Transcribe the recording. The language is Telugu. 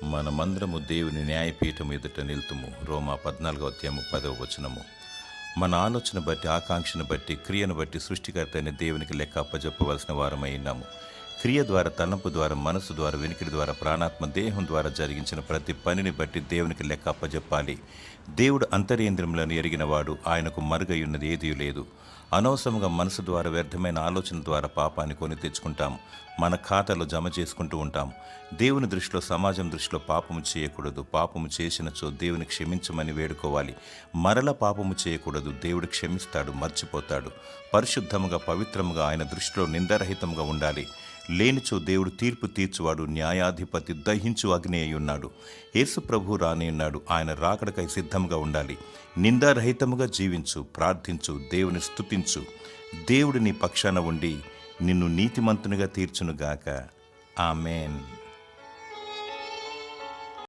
మనమందరము దేవుని న్యాయపీఠం ఎదుట నిలుతుము. రోమా 14:10. మన ఆలోచన బట్టి, ఆకాంక్షను బట్టి, క్రియను బట్టి సృష్టికర్త అయిన దేవునికి లెక్క అప్పజెప్పవలసిన వారమై ఉన్నాము. క్రియ ద్వారా, తలంపు ద్వారా, మనసు ద్వారా, వెనికిడి ద్వారా, ప్రాణాత్మ దేహం ద్వారా జరిగించిన ప్రతి పనిని బట్టి దేవునికి లెక్క అప్పజెప్పాలి. దేవుడు అంతరేంద్రియములను ఎరిగినవాడు, ఆయనకు మరుగయున్నది ఏదీ లేదు. అనవసరంగా మనసు ద్వారా, వ్యర్థమైన ఆలోచన ద్వారా పాపాన్ని కొని తెచ్చుకుంటాం, మన ఖాతాలో జమ చేసుకుంటూ ఉంటాం. దేవుని దృష్టిలో, సమాజం దృష్టిలో పాపము చేయకూడదు. పాపము చేసినచో దేవుని క్షమించమని వేడుకోవాలి. మరల పాపము చేయకూడదు. దేవుడు క్షమిస్తాడు, మర్చిపోతాడు. పరిశుద్ధముగా, పవిత్రముగా, ఆయన దృష్టిలో నిందారహితంగా ఉండాలి. లేనిచో దేవుడు తీర్పు తీర్చువాడు, న్యాయాధిపతి, దహించు అగ్ని అయి ఉన్నాడు. యేసు ప్రభు రానియున్నాడు. ఆయన రాకడకై సిద్ధంగా ఉండాలి. నిందారహితముగా జీవించు, ప్రార్థించు, దేవుని స్తుతించు. దేవుడు నీ పక్షాన ఉండి నిన్ను నీతిమంతునిగా తీర్చునుగాక. ఆమేన్.